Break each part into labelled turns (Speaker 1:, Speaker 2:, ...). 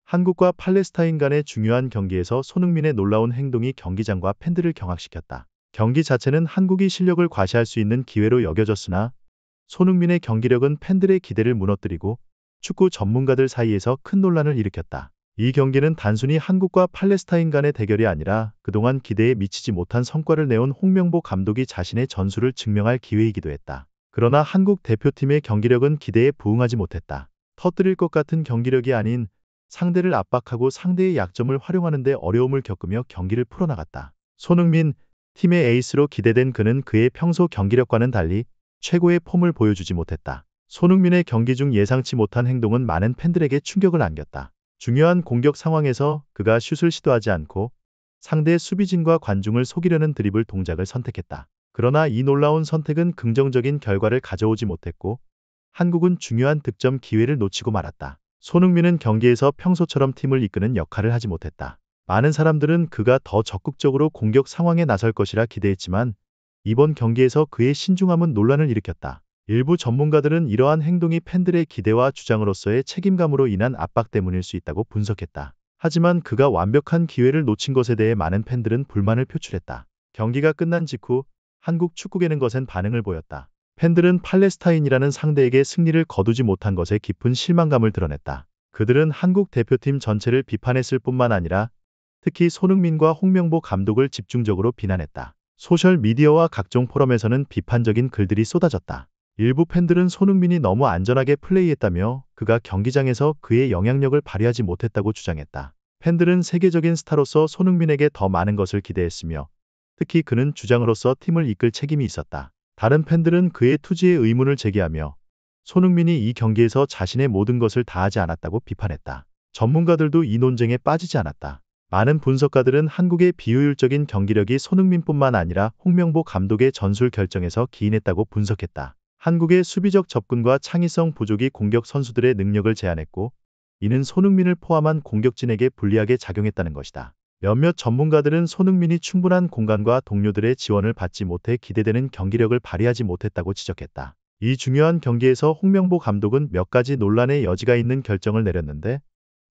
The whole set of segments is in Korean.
Speaker 1: 한국과 팔레스타인 간의 중요한 경기에서 손흥민의 놀라운 행동이 경기장과 팬들을 경악시켰다. 경기 자체는 한국이 실력을 과시할 수 있는 기회로 여겨졌으나 손흥민의 경기력은 팬들의 기대를 무너뜨리고 축구 전문가들 사이에서 큰 논란을 일으켰다. 이 경기는 단순히 한국과 팔레스타인 간의 대결이 아니라 그동안 기대에 미치지 못한 성과를 내온 홍명보 감독이 자신의 전술을 증명할 기회이기도 했다. 그러나 한국 대표팀의 경기력은 기대에 부응하지 못했다. 터뜨릴 것 같은 경기력이 아닌 상대를 압박하고 상대의 약점을 활용하는 데 어려움을 겪으며 경기를 풀어나갔다. 손흥민, 팀의 에이스로 기대된 그는 그의 평소 경기력과는 달리 최고의 폼을 보여주지 못했다. 손흥민의 경기 중 예상치 못한 행동은 많은 팬들에게 충격을 안겼다. 중요한 공격 상황에서 그가 슛을 시도하지 않고 상대 수비진과 관중을 속이려는 드리블 동작을 선택했다. 그러나 이 놀라운 선택은 긍정적인 결과를 가져오지 못했고 한국은 중요한 득점 기회를 놓치고 말았다. 손흥민은 경기에서 평소처럼 팀을 이끄는 역할을 하지 못했다. 많은 사람들은 그가 더 적극적으로 공격 상황에 나설 것이라 기대했지만 이번 경기에서 그의 신중함은 논란을 일으켰다. 일부 전문가들은 이러한 행동이 팬들의 기대와 주장으로서의 책임감으로 인한 압박 때문일 수 있다고 분석했다. 하지만 그가 완벽한 기회를 놓친 것에 대해 많은 팬들은 불만을 표출했다. 경기가 끝난 직후 한국 축구계는 거센 반응을 보였다. 팬들은 팔레스타인이라는 상대에게 승리를 거두지 못한 것에 깊은 실망감을 드러냈다. 그들은 한국 대표팀 전체를 비판했을 뿐만 아니라 특히 손흥민과 홍명보 감독을 집중적으로 비난했다. 소셜미디어와 각종 포럼에서는 비판적인 글들이 쏟아졌다. 일부 팬들은 손흥민이 너무 안전하게 플레이했다며 그가 경기장에서 그의 영향력을 발휘하지 못했다고 주장했다. 팬들은 세계적인 스타로서 손흥민에게 더 많은 것을 기대했으며 특히 그는 주장으로서 팀을 이끌 책임이 있었다. 다른 팬들은 그의 투지에 의문을 제기하며 손흥민이 이 경기에서 자신의 모든 것을 다하지 않았다고 비판했다. 전문가들도 이 논쟁에 빠지지 않았다. 많은 분석가들은 한국의 비효율적인 경기력이 손흥민뿐만 아니라 홍명보 감독의 전술 결정에서 기인했다고 분석했다. 한국의 수비적 접근과 창의성 부족이 공격 선수들의 능력을 제한했고 이는 손흥민을 포함한 공격진에게 불리하게 작용했다는 것이다. 몇몇 전문가들은 손흥민이 충분한 공간과 동료들의 지원을 받지 못해 기대되는 경기력을 발휘하지 못했다고 지적했다. 이 중요한 경기에서 홍명보 감독은 몇 가지 논란의 여지가 있는 결정을 내렸는데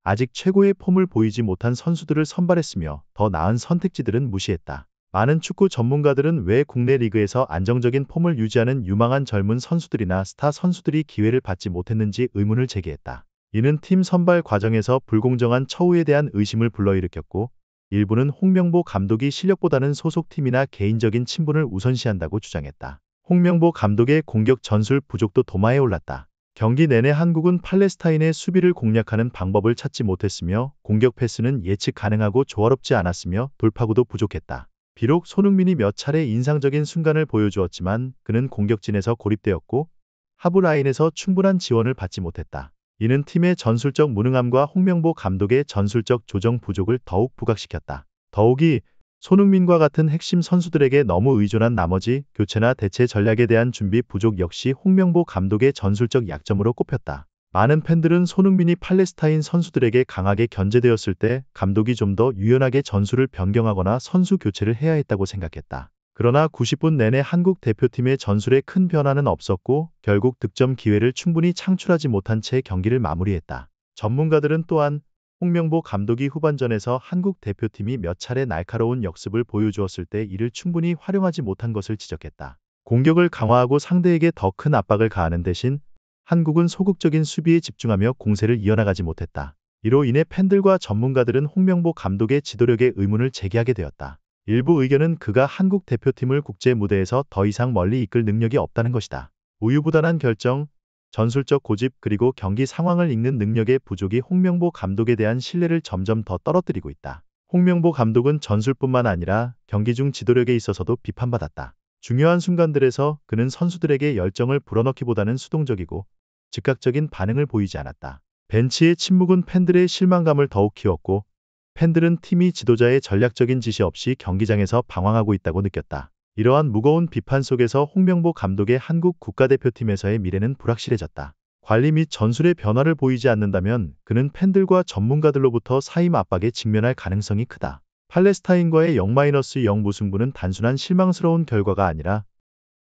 Speaker 1: 아직 최고의 폼을 보이지 못한 선수들을 선발했으며 더 나은 선택지들은 무시했다. 많은 축구 전문가들은 왜 국내 리그에서 안정적인 폼을 유지하는 유망한 젊은 선수들이나 스타 선수들이 기회를 받지 못했는지 의문을 제기했다. 이는 팀 선발 과정에서 불공정한 처우에 대한 의심을 불러일으켰고 일부는 홍명보 감독이 실력보다는 소속팀이나 개인적인 친분을 우선시한다고 주장했다. 홍명보 감독의 공격 전술 부족도 도마에 올랐다. 경기 내내 한국은 팔레스타인의 수비를 공략하는 방법을 찾지 못했으며 공격 패스는 예측 가능하고 조화롭지 않았으며 돌파구도 부족했다. 비록 손흥민이 몇 차례 인상적인 순간을 보여주었지만 그는 공격진에서 고립되었고 하부 라인에서 충분한 지원을 받지 못했다. 이는 팀의 전술적 무능함과 홍명보 감독의 전술적 조정 부족을 더욱 부각시켰다. 더욱이 손흥민과 같은 핵심 선수들에게 너무 의존한 나머지 교체나 대체 전략에 대한 준비 부족 역시 홍명보 감독의 전술적 약점으로 꼽혔다. 많은 팬들은 손흥민이 팔레스타인 선수들에게 강하게 견제되었을 때 감독이 좀 더 유연하게 전술을 변경하거나 선수 교체를 해야 했다고 생각했다. 그러나 90분 내내 한국 대표팀의 전술에 큰 변화는 없었고 결국 득점 기회를 충분히 창출하지 못한 채 경기를 마무리했다. 전문가들은 또한 홍명보 감독이 후반전에서 한국 대표팀이 몇 차례 날카로운 역습을 보여주었을 때 이를 충분히 활용하지 못한 것을 지적했다. 공격을 강화하고 상대에게 더 큰 압박을 가하는 대신 한국은 소극적인 수비에 집중하며 공세를 이어나가지 못했다. 이로 인해 팬들과 전문가들은 홍명보 감독의 지도력에 의문을 제기하게 되었다. 일부 의견은 그가 한국 대표팀을 국제 무대에서 더 이상 멀리 이끌 능력이 없다는 것이다. 우유부단한 결정, 전술적 고집 그리고 경기 상황을 읽는 능력의 부족이 홍명보 감독에 대한 신뢰를 점점 더 떨어뜨리고 있다. 홍명보 감독은 전술뿐만 아니라 경기 중 지도력에 있어서도 비판받았다. 중요한 순간들에서 그는 선수들에게 열정을 불어넣기보다는 수동적이고 즉각적인 반응을 보이지 않았다. 벤치의 침묵은 팬들의 실망감을 더욱 키웠고 팬들은 팀이 지도자의 전략적인 지시 없이 경기장에서 방황하고 있다고 느꼈다. 이러한 무거운 비판 속에서 홍명보 감독의 한국 국가대표팀에서의 미래는 불확실해졌다. 관리 및 전술의 변화를 보이지 않는다면 그는 팬들과 전문가들로부터 사임 압박에 직면할 가능성이 크다. 팔레스타인과의 0-0 무승부는 단순한 실망스러운 결과가 아니라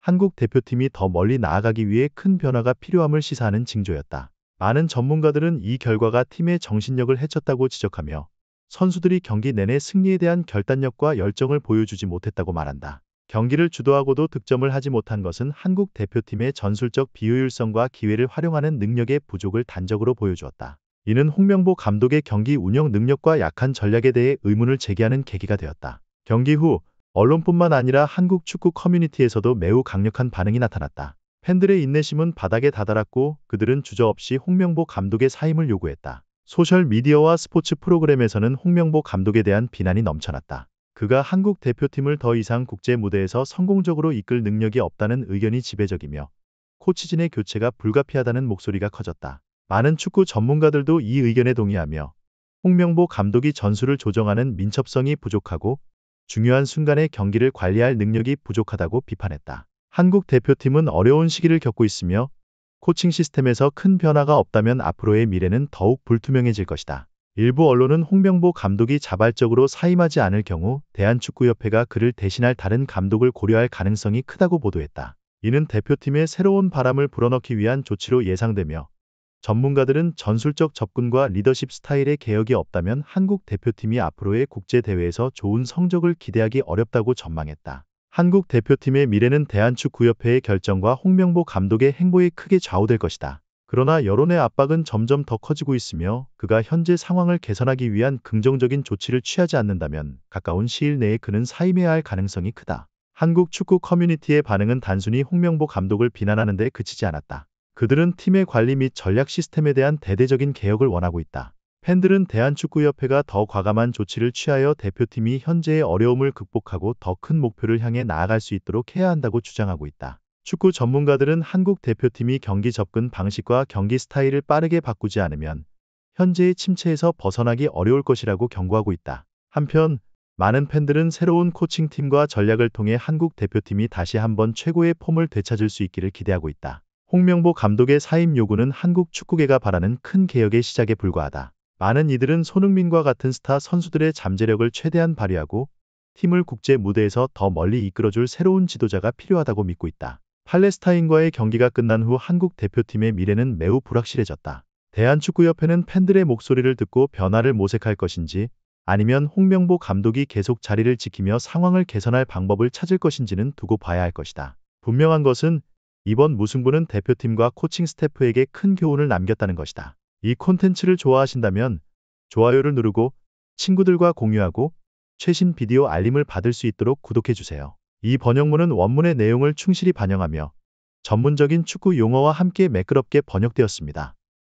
Speaker 1: 한국 대표팀이 더 멀리 나아가기 위해 큰 변화가 필요함을 시사하는 징조였다. 많은 전문가들은 이 결과가 팀의 정신력을 해쳤다고 지적하며 선수들이 경기 내내 승리에 대한 결단력과 열정을 보여주지 못했다고 말한다. 경기를 주도하고도 득점을 하지 못한 것은 한국 대표팀의 전술적 비효율성과 기회를 활용하는 능력의 부족을 단적으로 보여주었다. 이는 홍명보 감독의 경기 운영 능력과 약한 전략에 대해 의문을 제기하는 계기가 되었다. 경기 후 언론뿐만 아니라 한국 축구 커뮤니티에서도 매우 강력한 반응이 나타났다. 팬들의 인내심은 바닥에 다다랐고 그들은 주저없이 홍명보 감독의 사임을 요구했다. 소셜미디어와 스포츠 프로그램에서는 홍명보 감독에 대한 비난이 넘쳐났다. 그가 한국 대표팀을 더 이상 국제 무대에서 성공적으로 이끌 능력이 없다는 의견이 지배적이며 코치진의 교체가 불가피하다는 목소리가 커졌다. 많은 축구 전문가들도 이 의견에 동의하며 홍명보 감독이 전술을 조정하는 민첩성이 부족하고 중요한 순간에 경기를 관리할 능력이 부족하다고 비판했다. 한국 대표팀은 어려운 시기를 겪고 있으며 코칭 시스템에서 큰 변화가 없다면 앞으로의 미래는 더욱 불투명해질 것이다. 일부 언론은 홍명보 감독이 자발적으로 사임하지 않을 경우 대한축구협회가 그를 대신할 다른 감독을 고려할 가능성이 크다고 보도했다. 이는 대표팀에 새로운 바람을 불어넣기 위한 조치로 예상되며 전문가들은 전술적 접근과 리더십 스타일의 개혁이 없다면 한국 대표팀이 앞으로의 국제대회에서 좋은 성적을 기대하기 어렵다고 전망했다. 한국 대표팀의 미래는 대한축구협회의 결정과 홍명보 감독의 행보에 크게 좌우될 것이다. 그러나 여론의 압박은 점점 더 커지고 있으며 그가 현재 상황을 개선하기 위한 긍정적인 조치를 취하지 않는다면 가까운 시일 내에 그는 사임해야 할 가능성이 크다. 한국 축구 커뮤니티의 반응은 단순히 홍명보 감독을 비난하는 데 그치지 않았다. 그들은 팀의 관리 및 전략 시스템에 대한 대대적인 개혁을 원하고 있다. 팬들은 대한축구협회가 더 과감한 조치를 취하여 대표팀이 현재의 어려움을 극복하고 더 큰 목표를 향해 나아갈 수 있도록 해야 한다고 주장하고 있다. 축구 전문가들은 한국 대표팀이 경기 접근 방식과 경기 스타일을 빠르게 바꾸지 않으면 현재의 침체에서 벗어나기 어려울 것이라고 경고하고 있다. 한편 많은 팬들은 새로운 코칭팀과 전략을 통해 한국 대표팀이 다시 한번 최고의 폼을 되찾을 수 있기를 기대하고 있다. 홍명보 감독의 사임 요구는 한국 축구계가 바라는 큰 개혁의 시작에 불과하다. 많은 이들은 손흥민과 같은 스타 선수들의 잠재력을 최대한 발휘하고 팀을 국제 무대에서 더 멀리 이끌어줄 새로운 지도자가 필요하다고 믿고 있다. 팔레스타인과의 경기가 끝난 후 한국 대표팀의 미래는 매우 불확실해졌다. 대한축구협회는 팬들의 목소리를 듣고 변화를 모색할 것인지 아니면 홍명보 감독이 계속 자리를 지키며 상황을 개선할 방법을 찾을 것인지는 두고 봐야 할 것이다. 분명한 것은 이번 무승부는 대표팀과 코칭 스태프에게 큰 교훈을 남겼다는 것이다. 이 콘텐츠를 좋아하신다면 좋아요를 누르고 친구들과 공유하고 최신 비디오 알림을 받을 수 있도록 구독해주세요. 이 번역문은 원문의 내용을 충실히 반영하며 전문적인 축구 용어와 함께 매끄럽게 번역되었습니다.